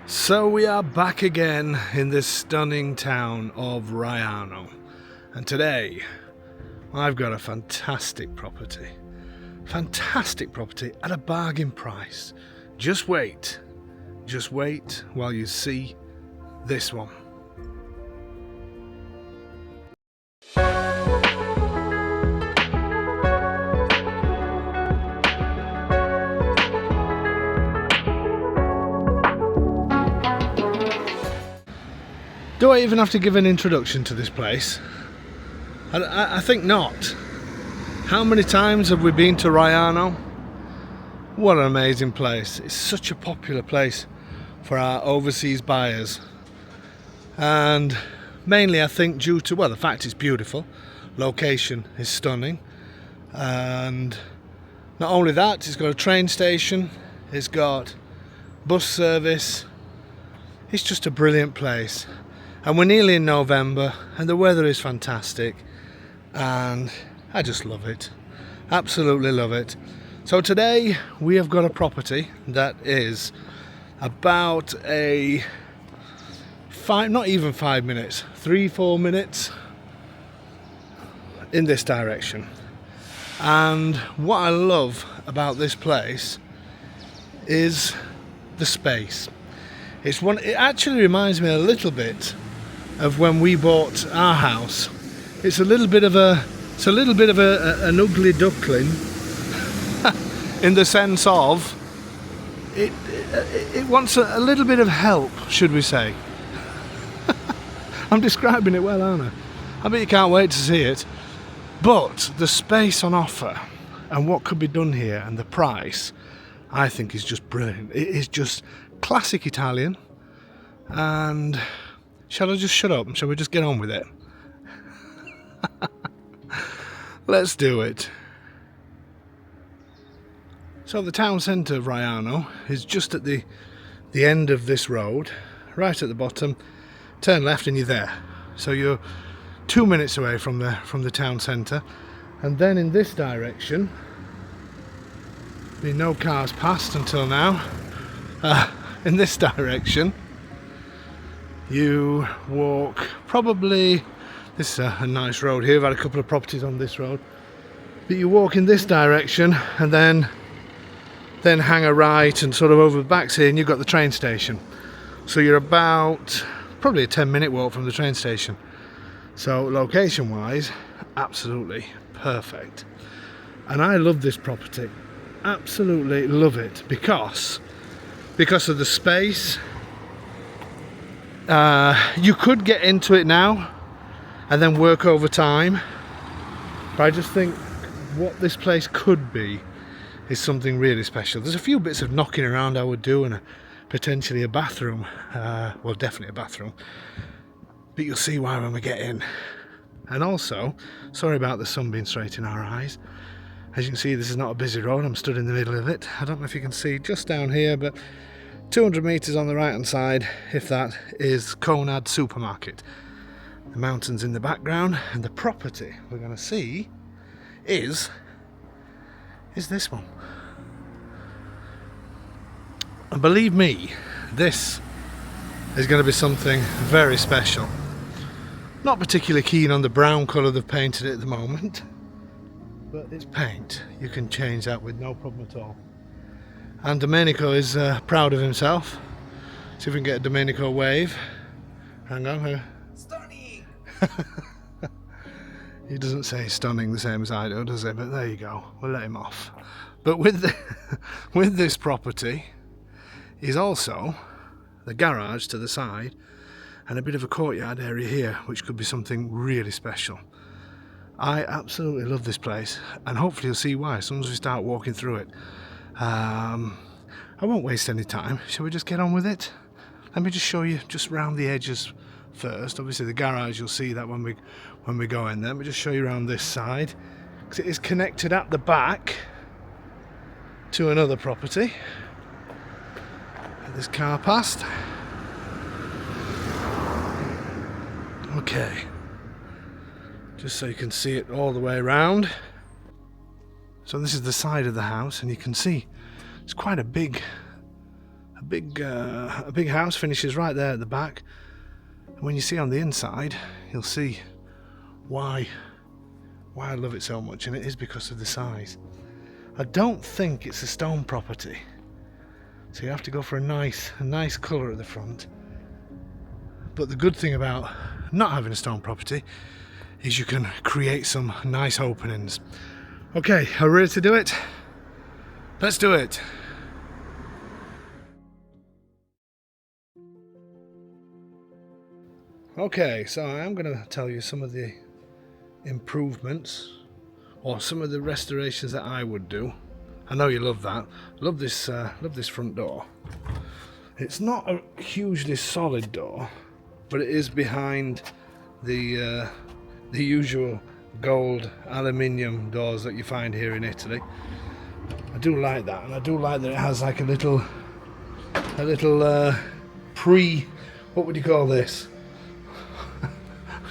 So we are back again in this stunning town of Raiano, and today I've got a fantastic property at a bargain price. Just wait while you see this one. Do I even have to give an introduction to this place? I think not. How many times have we been to Raiano? What an amazing place. It's such a popular place for our overseas buyers. And mainly I think due to, well, the fact it's beautiful, location is stunning, and not only that, it's got a train station, it's got bus service. It's just a brilliant place. And we're nearly in November and the weather is fantastic and I just love it. Absolutely love it. So today we have got a property that is about a not even 5 minutes, 3-4 minutes in this direction. And what I love about this place is the space. It actually reminds me a little bit of when we bought our house. It's a little bit of an ugly duckling in the sense of it wants a little bit of help, should we say. I'm describing it well, aren't I? I bet you can't wait to see it. But the space on offer and what could be done here and the price, I think is just brilliant. It is just classic Italian. And shall I just shut up and shall we just get on with it? Let's do it. So the town centre of Raiano is just at the end of this road, right at the bottom. Turn left and you're there. So you're 2 minutes away from the town centre. And then in this direction, no cars passed until now. In this direction, you walk probably, this is a nice road here, I've had a couple of properties on this road, but you walk in this direction and then hang a right and sort of over the backs here and you've got the train station. So you're about probably a 10-minute walk from the train station. So location wise, absolutely perfect. And I love this property, absolutely love it, because of the space. You could get into it now and then work over time, but I just think what this place could be is something really special. There's a few bits of knocking around I would do, and potentially a bathroom, well, definitely a bathroom, but you'll see why when we get in. And also, sorry about the sun being straight in our eyes. As you can see, this is not a busy road. I'm stood in the middle of it. I don't know if you can see just down here, but 200 metres on the right hand side, if that, is Conad supermarket. The mountains in the background, and the property we're going to see is this one. And believe me, this is going to be something very special. Not particularly keen on the brown colour they've painted it at the moment, but it's paint. You can change that with no problem at all. And Domenico is proud of himself. See if we can get a Domenico wave. Hang on. Stunning! He doesn't say stunning the same as I do, does he? But there you go. We'll let him off. But with this property is also the garage to the side and a bit of a courtyard area here, which could be something really special. I absolutely love this place, and hopefully you'll see why as soon as we start walking through it. I won't waste any time. Shall we just get on with it? Let me just show you just round the edges first. Obviously the garage, you'll see that when we go in there. Let me just show you around this side, because it is connected at the back to another property. This car passed. Okay, just so you can see it all the way around. So this is the side of the house, and you can see it's quite a big a big house finishes right there at the back. And when you see on the inside, you'll see why I love it so much, and it is because of the size. I don't think it's a stone property, so you have to go for a nice colour at the front. But the good thing about not having a stone property is you can create some nice openings. Okay, are we ready to do it? Let's do it. Okay, so I'm going to tell you some of the improvements or some of the restorations that I would do. I know you love that. Love this front door. It's not a hugely solid door, but it is behind the usual gold aluminium doors that you find here in Italy. I do like that, and I do like that it has like a little what would you call this? I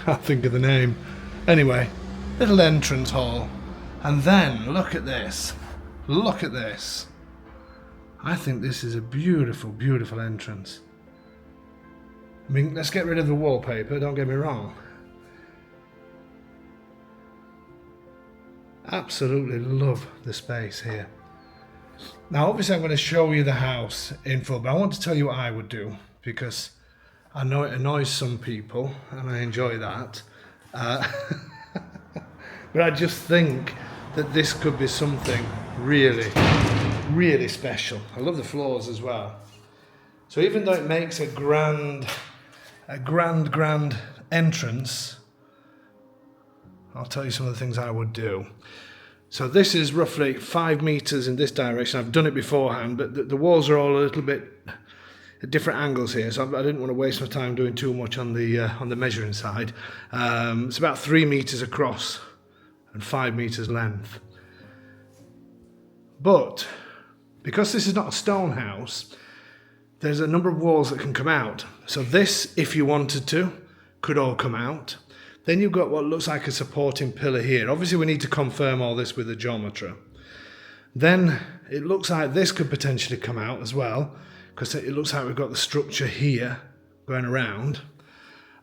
can't think of the name. Anyway, little entrance hall. And then look at this. Look at this. I think this is a beautiful, beautiful entrance. I mean, let's get rid of the wallpaper, don't get me wrong. Absolutely love the space here. Now obviously I'm going to show you the house in full, but I want to tell you what I would do, because I know it annoys some people and I enjoy that. But I just think that this could be something really, really special. I love the floors as well. So even though it makes a grand entrance, I'll tell you some of the things I would do. So this is roughly 5 meters in this direction. I've done it beforehand, but the walls are all a little bit at different angles here, so I didn't want to waste my time doing too much on the measuring side. It's about 3 meters across and 5 meters length. But because this is not a stone house, there's a number of walls that can come out. So this, if you wanted to, could all come out. Then you've got what looks like a supporting pillar here. Obviously we need to confirm all this with the geometry. Then it looks like this could potentially come out as well, because it looks like we've got the structure here going around.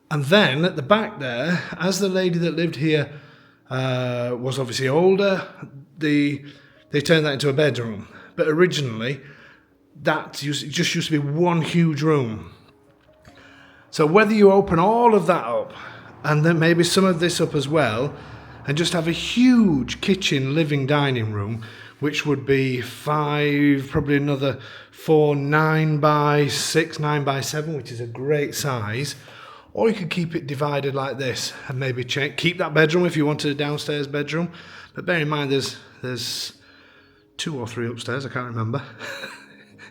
And then at the back there, as the lady that lived here was obviously older, they turned that into a bedroom. But originally, that just used to be one huge room. So whether you open all of that up, and then maybe some of this up as well, and just have a huge kitchen, living, dining room, which would be 5, probably another 4, 9 by 6, 9 by 7, which is a great size. Or you could keep it divided like this, and maybe keep that bedroom if you wanted a downstairs bedroom. But bear in mind, there's 2 or 3 upstairs, I can't remember.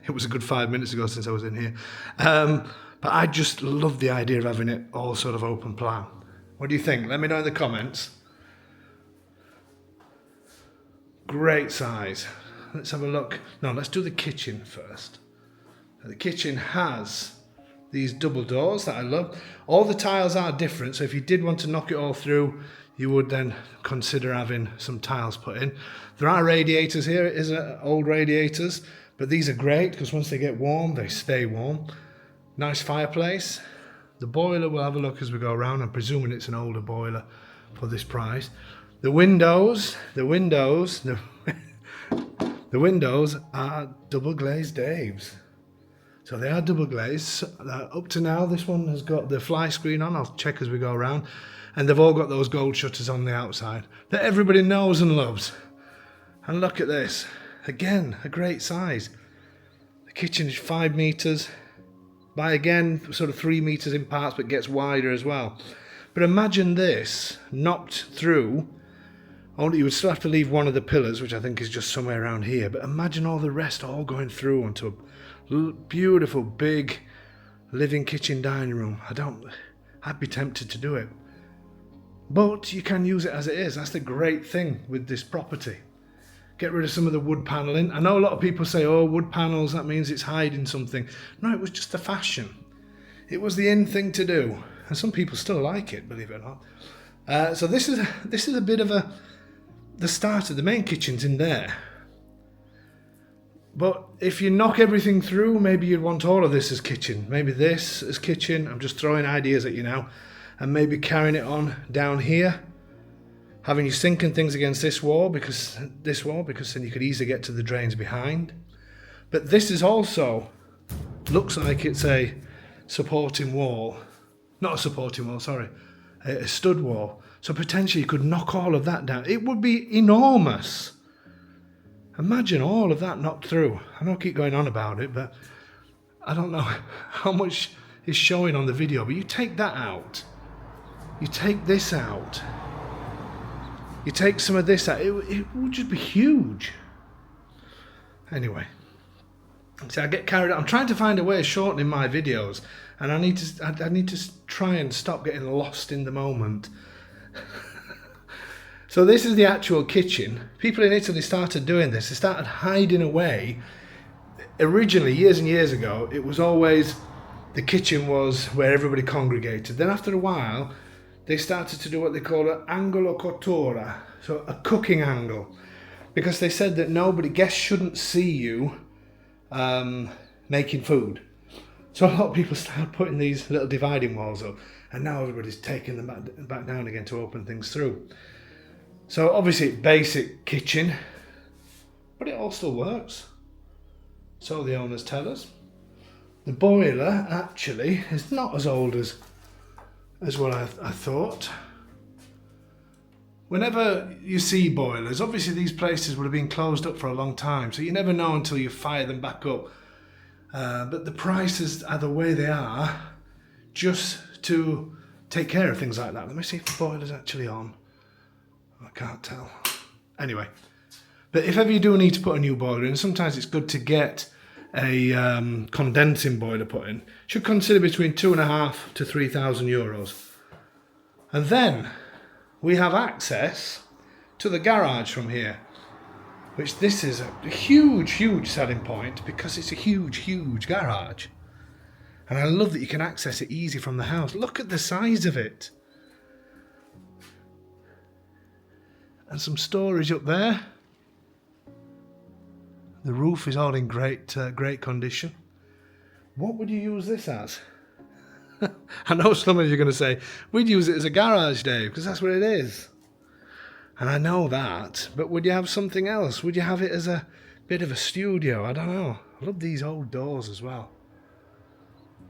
It was a good 5 minutes ago since I was in here. But I just love the idea of having it all sort of open plan. What do you think? Let me know in the comments. Great size. Let's have a look. No, let's do the kitchen first. The kitchen has these double doors that I love. All the tiles are different, so if you did want to knock it all through, you would then consider having some tiles put in. There are radiators here. It is old radiators, but these are great because once they get warm, they stay warm. Nice fireplace. The boiler, we'll have a look as we go around. I'm presuming it's an older boiler for this price. The windows are double glazed Daves. So they are double glazed. Up to now, this one has got the fly screen on. I'll check as we go around. And they've all got those gold shutters on the outside that everybody knows and loves. And look at this. Again, a great size. The kitchen is 5 meters by, again, sort of 3 meters in parts, but gets wider as well. But imagine this knocked through. Only you would still have to leave one of the pillars, which I think is just somewhere around here. But imagine all the rest all going through onto a beautiful, big, living kitchen dining room. I'd be tempted to do it. But you can use it as it is. That's the great thing with this property. Get rid of some of the wood paneling. I know a lot of people say, oh, wood panels, that means it's hiding something. No, it was just the fashion. It was the in thing to do. And some people still like it, believe it or not. So this is a bit of the start of the main kitchen's in there. But if you knock everything through, maybe you'd want all of this as kitchen. Maybe this as kitchen. I'm just throwing ideas at you now. And maybe carrying it on down here. Having your sink and things against this wall because then you could easily get to the drains behind. But this is also, looks like it's a supporting wall. Not a supporting wall, sorry. A stud wall. So potentially you could knock all of that down. It would be enormous. Imagine all of that knocked through. I know I keep going on about it, but I don't know how much is showing on the video. But you take that out. You take this out. You take some of this out. It would just be huge. Anyway. See, I get carried out. I'm trying to find a way of shortening my videos. And I need to try and stop getting lost in the moment. So this is the actual kitchen. People in Italy started doing this. They started hiding away. Originally, years and years ago, it was always the kitchen was where everybody congregated. Then after a while, they started to do what they call an angolo cottura, so a cooking angle, because they said that guests shouldn't see you making food. So a lot of people started putting these little dividing walls up, and now everybody's taking them back down again to open things through. So obviously basic kitchen, but it all still works. So the owners tell us. The boiler actually is not as old as what I thought. Whenever you see boilers, obviously these places would have been closed up for a long time, so you never know until you fire them back up. But the prices are the way they are, just to take care of things like that. Let me see if the boiler's actually on. I can't tell. Anyway, but if ever you do need to put a new boiler in, sometimes it's good to get a condensing boiler put in. Should consider between 2,500 to 3,000 euros. And then we have access to the garage from here, which this is a huge selling point because it's a huge garage. And I love that you can access it easy from the house. Look at the size of it. And some storage up there. The roof is all in great condition. What would you use this as? I know some of you are going to say, we'd use it as a garage, Dave, because that's what it is. And I know that, but would you have something else? Would you have it as a bit of a studio? I don't know. I love these old doors as well.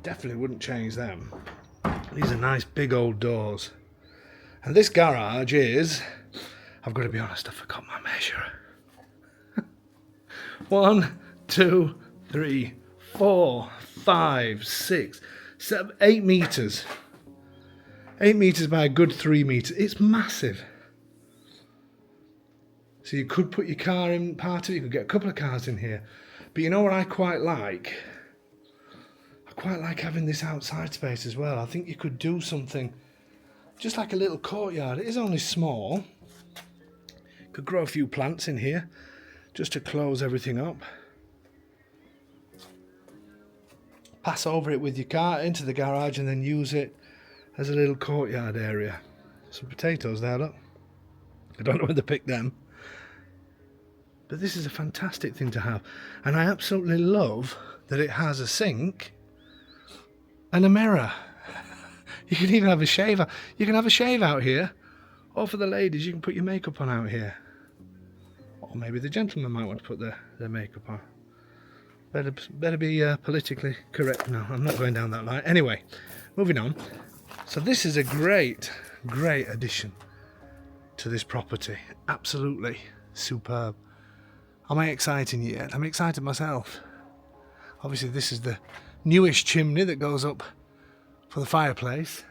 Definitely wouldn't change them. These are nice big old doors. And this garage is, I've got to be honest, I forgot my measure. 1, 2, 3, 4, 5, 6, 7, 8 meters. 8 meters by a good 3 meters. It's massive. So you could put your car in part of it. You could get a couple of cars in here. But you know what I quite like? I quite like having this outside space as well. I think you could do something just like a little courtyard. It is only small. Could grow a few plants in here just to close everything up. Pass over it with your car into the garage and then use it as a little courtyard area. Some potatoes there, look. I don't know where to pick them. But this is a fantastic thing to have. And I absolutely love that it has a sink and a mirror. You can even have a shave out. You can have a shave out here. Or for the ladies, you can put your makeup on out here. Or maybe the gentlemen might want to put their makeup on. Better be politically correct now. I'm not going down that line. Anyway, moving on. So this is a great addition to this property. Absolutely superb. Am I exciting you yet? I'm excited myself. Obviously this is the newish chimney that goes up for the fireplace.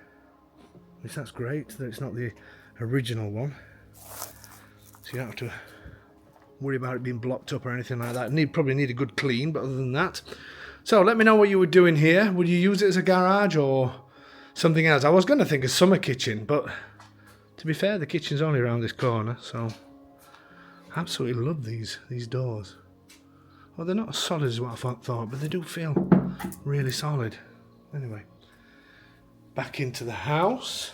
At least that's great that it's not the original one. So you don't have to worry about it being blocked up or anything like that. Probably need a good clean, but other than that. So let me know what you would do in here. Would you use it as a garage or something else? I was going to think a summer kitchen, but to be fair, the kitchen's only around this corner, so I absolutely love these doors. Well, they're not as solid as what I thought, but they do feel really solid. Anyway, back into the house.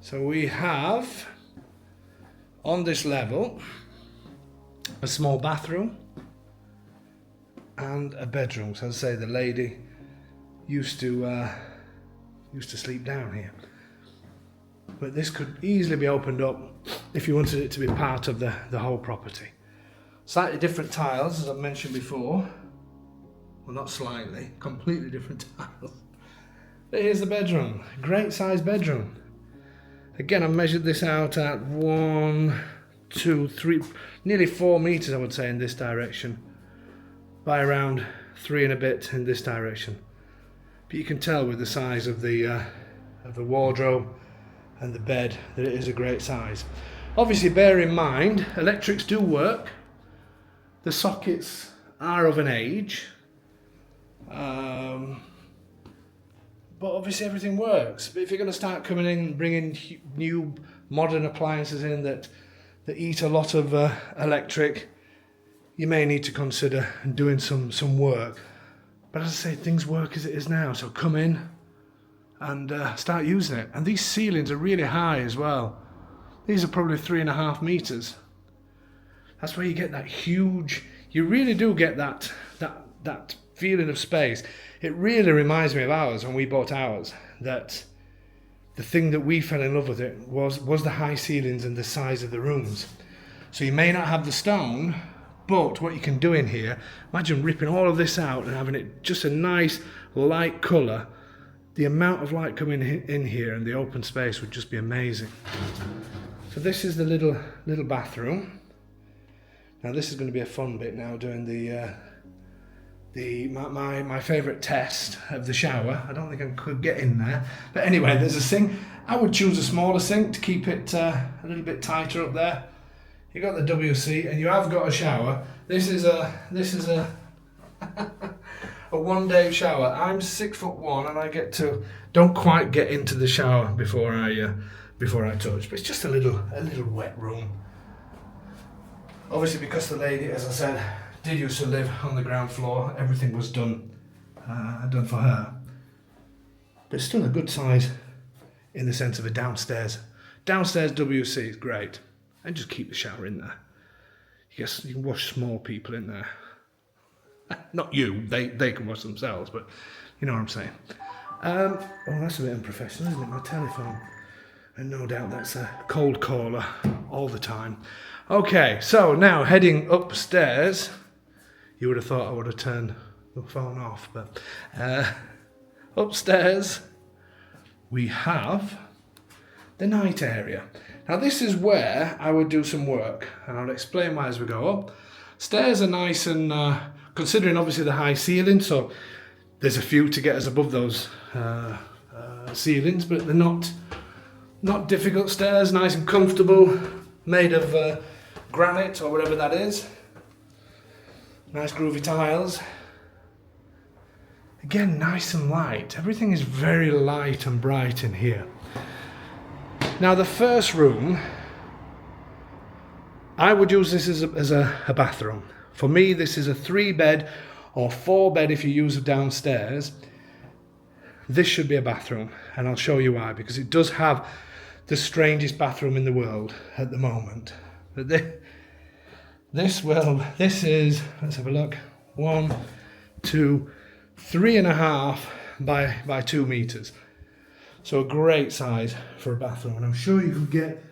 So we have, on this level, a small bathroom and a bedroom. So as I say, the lady used to sleep down here. But this could easily be opened up if you wanted it to be part of the whole property. Slightly different tiles, as I mentioned before. Well, not slightly, completely different tiles. But here's the bedroom, great size bedroom. Again, I've measured this out at 1, 2, 3, nearly 4 meters, I would say, in this direction, by around 3 and a bit in this direction. But you can tell with the size of the wardrobe and the bed that it is a great size. Obviously, bear in mind, electrics do work. The sockets are of an age. But obviously everything works. But if you're going to start coming in and bringing new modern appliances in that eat a lot of electric, you may need to consider doing some work. But as I say, things work as it is now. So come in and start using it. And these ceilings are really high as well. These are probably 3.5 meters. That's where you get that huge. You really do get that feeling of space. It really reminds me of ours when we bought ours, that the thing that we fell in love with it was the high ceilings and the size of the rooms. So you may not have the stone, but what you can do in here, imagine ripping all of this out and having it just a nice light colour. The amount of light coming in here and the open space would just be amazing. So this is the little bathroom. Now this is going to be a fun bit now, doing my favourite test of the shower. I don't think I could get in there, but anyway, there's a sink. I would choose a smaller sink to keep it a little bit tighter up there. You got the WC and you have got a shower. This is a a 1-day shower. I'm 6'1" and don't quite get into the shower before I touch. But it's just a little wet room. Obviously, because the lady, as I said, did used to live on the ground floor, everything was done for her. But it's still a good size in the sense of a downstairs. Downstairs WC is great. And just keep the shower in there. You can wash small people in there. Not you, they can wash themselves, but you know what I'm saying. Oh, that's a bit unprofessional, isn't it? My telephone. And no doubt that's a cold caller all the time. Okay, so now heading upstairs. You would have thought I would have turned the phone off, but upstairs we have the night area. Now this is where I would do some work, and I'll explain why as we go up. Stairs are nice and considering obviously the high ceiling, so there's a few to get us above those ceilings, but they're not difficult stairs, nice and comfortable, made of granite or whatever that is. Nice groovy tiles. Again, nice and light. Everything is very light and bright in here. Now the first room, I would use this as a bathroom. For me, this is a 3-bed or 4-bed if you use it downstairs. This should be a bathroom, and I'll show you why, because it does have the strangest bathroom in the world at the moment. But this is, let's have a look, 1, 2, 3.5 by 2 meters. So a great size for a bathroom, and I'm sure you could get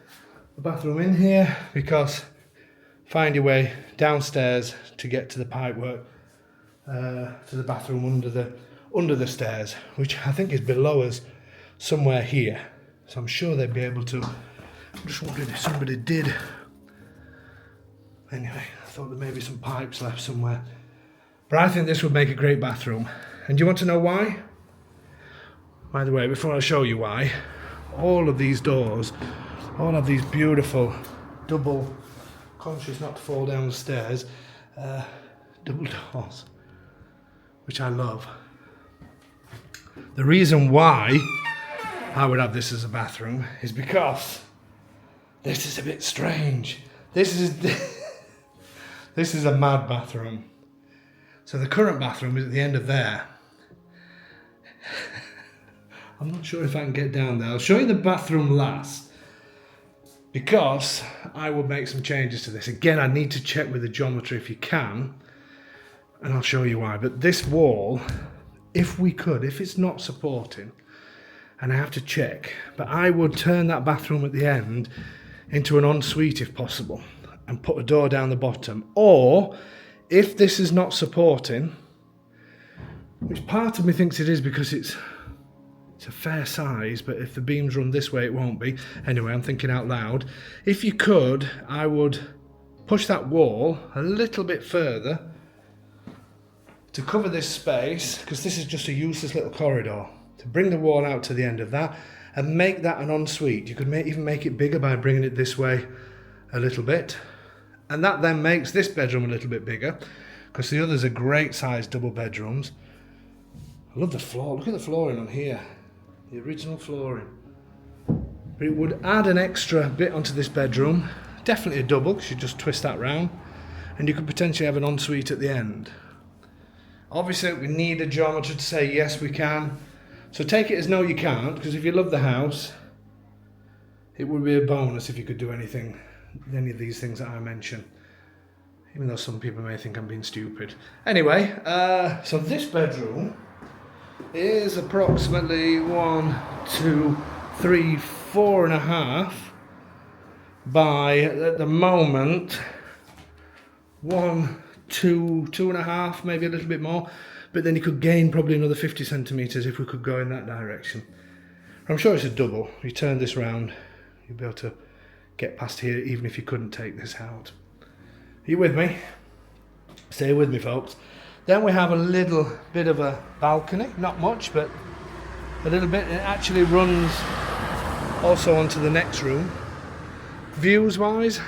a bathroom in here, because find your way downstairs to get to the pipework, to the bathroom under the stairs, which I think is below us somewhere here. So I'm sure they'd be able to. I'm just wondering if somebody did. Anyway, I thought there may be some pipes left somewhere. But I think this would make a great bathroom. And do you want to know why? By the way, before I show you why, all of these doors all have these beautiful double, conscious not to fall down the stairs, double doors, which I love. The reason why I would have this as a bathroom is because this is a bit strange. This is a mad bathroom. So the current bathroom is at the end of there. I'm not sure if I can get down there. I'll show you the bathroom last. because I would make some changes to this. Again, I need to check with the geometry if you can, and I'll show you why. But this wall, if we could, if it's not supporting, and I have to check, but I would turn that bathroom at the end into an ensuite if possible, and put a door down the bottom. Or if this is not supporting, which part of me thinks it is because it's a fair size, but if the beams run this way it won't be. Anyway, I'm thinking out loud. If you could, I would push that wall a little bit further to cover this space, because this is just a useless little corridor, to bring the wall out to the end of that and make that an ensuite. You could even make it bigger by bringing it this way a little bit, and that then makes this bedroom a little bit bigger, because the others are great sized double bedrooms. I love the floor. Look at the flooring on here, the original flooring. But it would add an extra bit onto this bedroom, definitely a double, because you just twist that round, and you could potentially have an ensuite at the end. Obviously we need a geometry to say yes we can, so take it as no you can't, because if you love the house, it would be a bonus if you could do any of these things that I mentioned, even though some people may think I'm being stupid. Anyway, so this bedroom is approximately 1, 2, 3, 4.5 by, at the moment, 1, 2, 2.5, maybe a little bit more, but then you could gain probably another 50 centimetres if we could go in that direction. I'm sure it's a double. You turn this round, you'll be able to get past here even if you couldn't take this out. Are you with me? Stay with me, folks. Then we have a little bit of a balcony, not much, but a little bit. It actually runs also onto the next room. Views wise,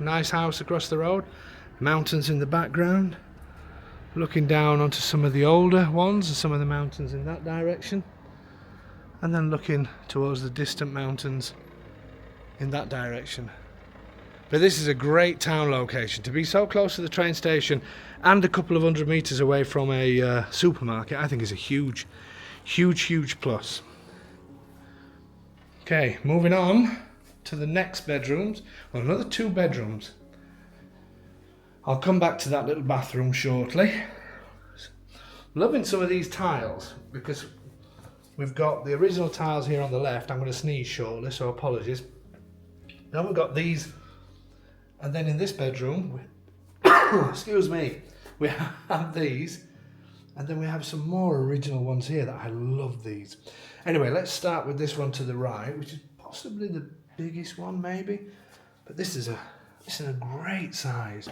nice house across the road, mountains in the background, looking down onto some of the older ones and some of the mountains in that direction, and then looking towards the distant mountains in that direction. But this is a great town location. To be so close to the train station and a couple of 100 metres away from a supermarket, I think is a huge, huge, huge plus. Okay, moving on to the next bedrooms. Well, another 2 bedrooms. I'll come back to that little bathroom shortly. Loving some of these tiles, because we've got the original tiles here on the left. I'm going to sneeze shortly, so apologies. Then we've got these, and then in this bedroom, excuse me, we have these, and then we have some more original ones here that I love these. Anyway, let's start with this one to the right, which is possibly the biggest one maybe, but this is a great size.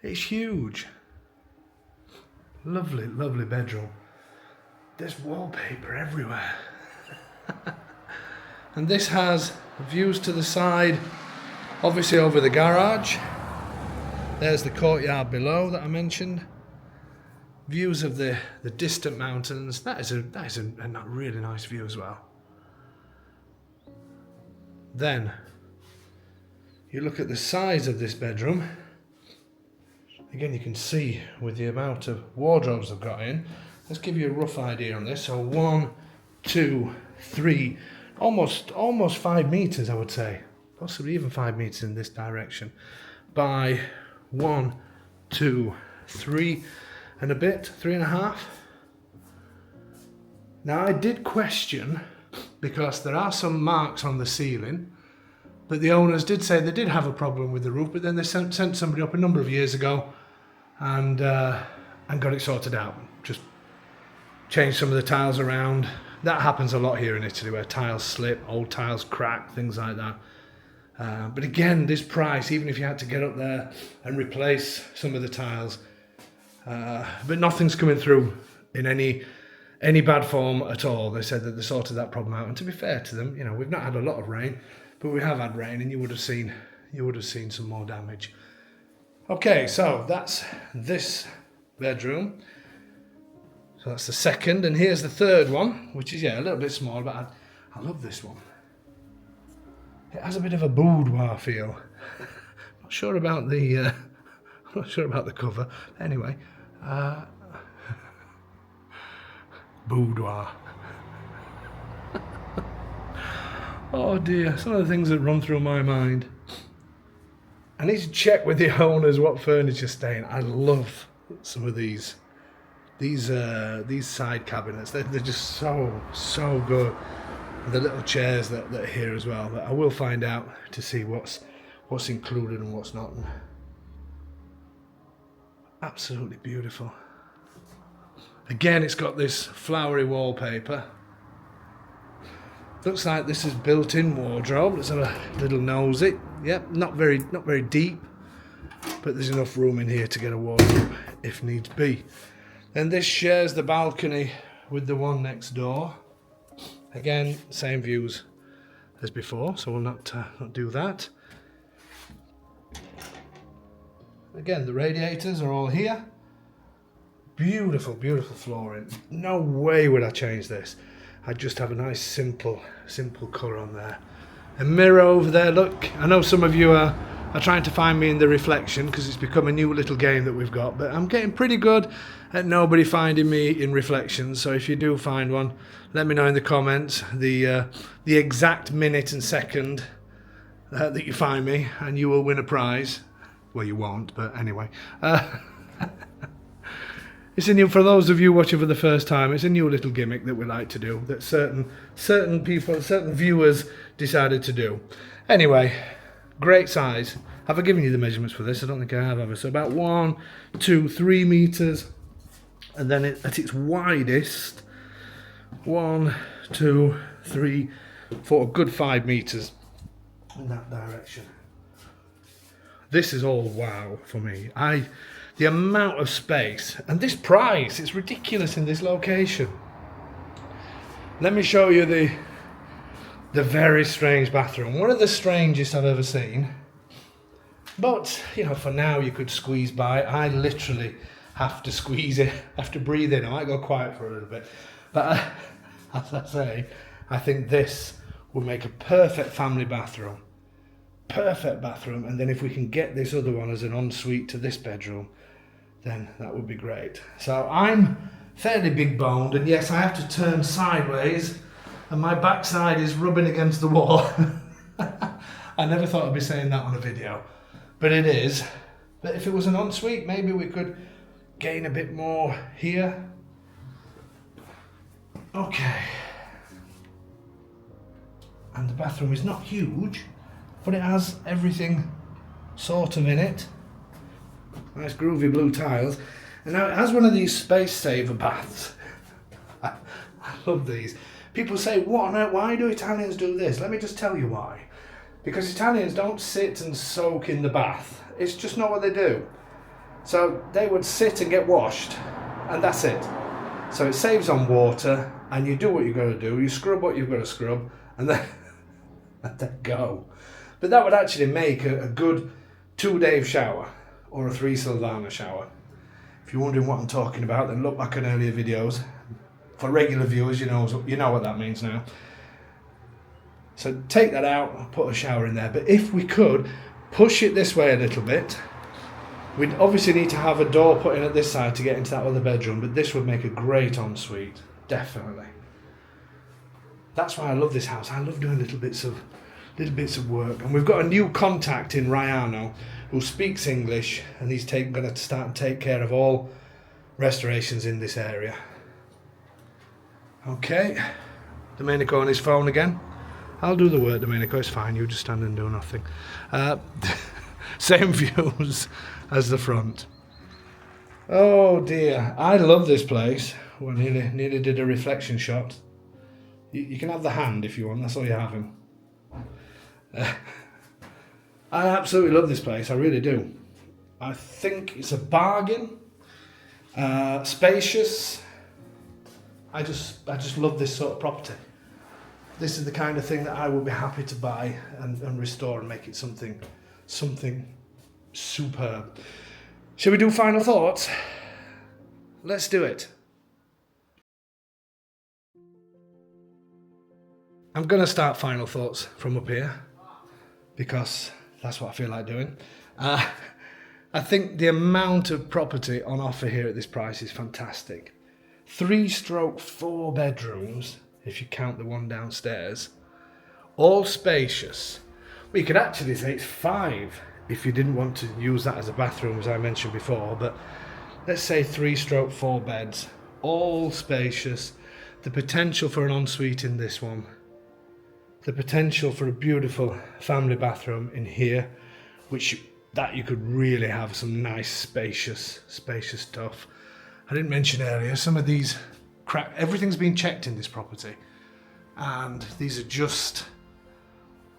It's huge. Lovely, lovely bedroom. There's wallpaper everywhere. And this has views to the side, obviously over the garage. There's the courtyard below that I mentioned. Views of the distant mountains. That is a really nice view as well. Then you look at the size of this bedroom. Again, you can see with the amount of wardrobes I've got in. Let's give you a rough idea on this. So 1, 2, 3, almost 5 meters, I would say, possibly even 5 meters in this direction, by 1, 2, 3 and a bit, 3.5. Now I did question, because there are some marks on the ceiling, but the owners did say they did have a problem with the roof, but then they sent somebody up a number of years ago and got it sorted out. Just changed some of the tiles around. That happens a lot here in Italy, where tiles slip, old tiles crack, things like that. But again, this price, even if you had to get up there and replace some of the tiles, but nothing's coming through in any bad form at all. They said that they sorted that problem out, and to be fair to them, you know, we've not had a lot of rain, but we have had rain, and you would have seen some more damage. Okay, so that's this bedroom. So that's the second, and here's the third one, which is, yeah, a little bit smaller, but I love this one. It has a bit of a boudoir feel. Not sure about the cover. Anyway, boudoir. Oh dear, some of the things that run through my mind. I need to check with the owners what furniture's staying. I love some of these side cabinets. They're just so good. The little chairs that are here as well. But I will find out to see what's included and what's not. Absolutely beautiful. Again, it's got this flowery wallpaper. Looks like this is built-in wardrobe. Let's have a little nosy. Yep, not very deep, but there's enough room in here to get a wardrobe if needs be. And this shares the balcony with the one next door. Again, same views as before, so we'll not do that. Again, the radiators are all here. Beautiful, beautiful flooring. No way would I change this. I'd just have a nice simple colour on there. A mirror over there, look. I know some of you are trying to find me in the reflection because it's become a new little game that we've got, but I'm getting pretty good at nobody finding me in reflections. So if you do find one, let me know in the comments the exact minute and second that you find me, and you will win a prize. Well, you won't, but anyway. It's a new, for those of you watching for the first time, it's a new little gimmick that we like to do, that certain people, certain viewers decided to do. Anyway, great size. Have I given you the measurements for this? I don't think I have. So about 1, 2, 3 meters, and then at its widest, 1, 2, 3, 4, a good 5 meters in that direction. This is all wow for me. The amount of space and this price, it's ridiculous in this location. Let me show you the very strange bathroom. One of the strangest I've ever seen. But, you know, for now you could squeeze by. I literally have to squeeze it, have to breathe in. I might go quiet for a little bit. But as I say, I think this would make a perfect family bathroom. Perfect bathroom. And then if we can get this other one as an ensuite to this bedroom, then that would be great. So I'm fairly big boned, and yes, I have to turn sideways and my backside is rubbing against the wall. I never thought I'd be saying that on a video, but it is. But if it was an ensuite, maybe we could gain a bit more here. Okay. And the bathroom is not huge, but it has everything sort of in it. Nice groovy blue tiles. And now it has one of these space saver baths. I love these. People say, what on earth, why do Italians do this? Let me just tell you why. Because Italians don't sit and soak in the bath. It's just not what they do. So they would sit and get washed, and that's it. So it saves on water, and you do what you've got to do. You scrub what you've got to scrub, and then let that go. But that would actually make a good 2-Dave shower. Or a 3 Silvana shower. If you're wondering what I'm talking about, then look back on earlier videos. For regular viewers, you know what that means now. So take that out and put a shower in there. But if we could push it this way a little bit, we'd obviously need to have a door put in at this side to get into that other bedroom, but this would make a great ensuite, definitely. That's why I love this house. I love doing little bits of work. And we've got a new contact in Raiano who speaks English, and he's going to start and take care of all restorations in this area. Okay, Domenico on his phone again. I'll do the work, Domenico, it's fine, you just stand and do nothing. Same views as the front. Oh dear, I love this place. Well, nearly did a reflection shot. You can have the hand if you want, that's all you're having. I absolutely love this place, I really do. I think it's a bargain. Spacious. I just love this sort of property. This is the kind of thing that I would be happy to buy and restore and make it something superb. Shall we do final thoughts? Let's do it. I'm going to start final thoughts from up here because that's what I feel like doing. I think the amount of property on offer here at this price is fantastic. 3/4 bedrooms, if you count the one downstairs, All spacious. Well, you could actually say it's 5 if you didn't want to use that as a bathroom, as I mentioned before, but let's say 3/4 beds, all spacious. The potential for an ensuite in this one. The potential for a beautiful family bathroom in here, which that you could really have some nice spacious stuff. I didn't mention earlier, some of these everything's been checked in this property, and these are just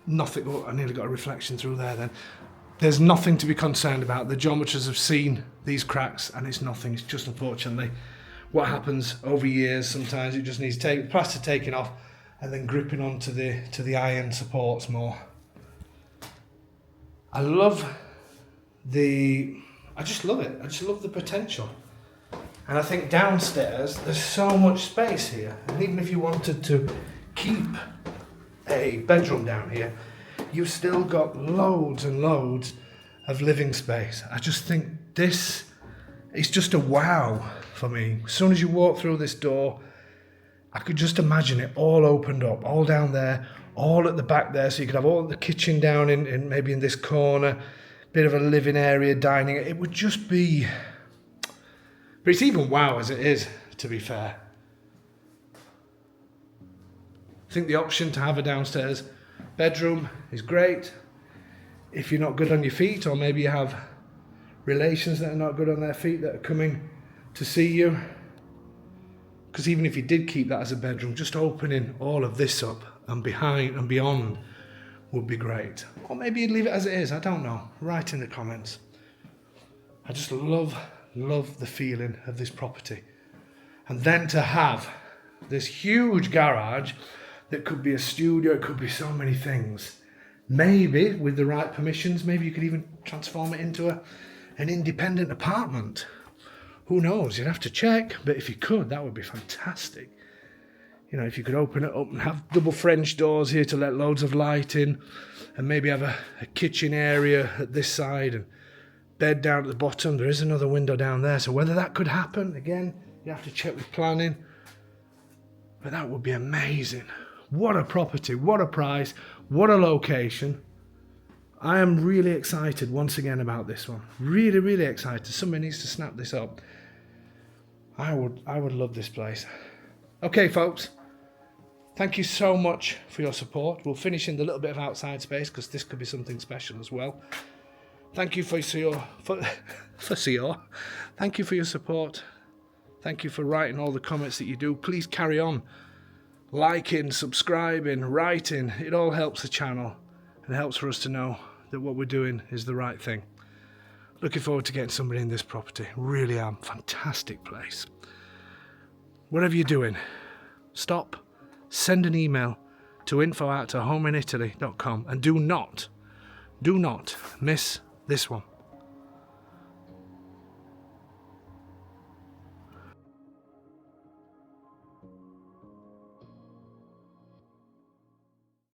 nothing. Oh, I nearly got a reflection through there then. There's nothing to be concerned about. The geometers have seen these cracks and it's nothing. It's just unfortunately what happens over years. Sometimes it just needs plaster taken off and then gripping onto the iron supports more. I just love it. I just love the potential. And I think downstairs there's so much space here. And even if you wanted to keep a bedroom down here, you've still got loads and loads of living space. I just think this is just a wow for me. As soon as you walk through this door, I could just imagine it all opened up, all down there, all at the back there, so you could have all the kitchen down in maybe in this corner, bit of a living area, dining. It would just be, but it's even wow as it is, to be fair. I think the option to have a downstairs bedroom is great if you're not good on your feet, or maybe you have relations that are not good on their feet that are coming to see you. Because even if you did keep that as a bedroom, just opening all of this up and behind and beyond would be great. Or maybe you'd leave it as it is, I don't know. Write in the comments. I just love the feeling of this property. And then to have this huge garage that could be a studio, it could be so many things. Maybe with the right permissions, maybe you could even transform it into an independent apartment. Who knows? You'd have to check, but if you could, that would be fantastic. You know, if you could open it up and have double French doors here to let loads of light in, and maybe have a kitchen area at this side and bed down at the bottom. There is another window down there, so whether that could happen, again, you have to check with planning. But that would be amazing. What a property, what a price, what a location. I am really excited once again about this one. Really, really excited. Somebody needs to snap this up. I would love this place. Okay, folks. Thank you so much for your support. We'll finish in the little bit of outside space because this could be something special as well. Thank you Thank you for your support. Thank you for writing all the comments that you do. Please carry on liking, subscribing, writing. It all helps the channel and helps for us to know that what we're doing is the right thing. Looking forward to getting somebody in this property. Really am. Fantastic place. Whatever you're doing, stop, send an email to info@homeinitaly.com and do not miss this one.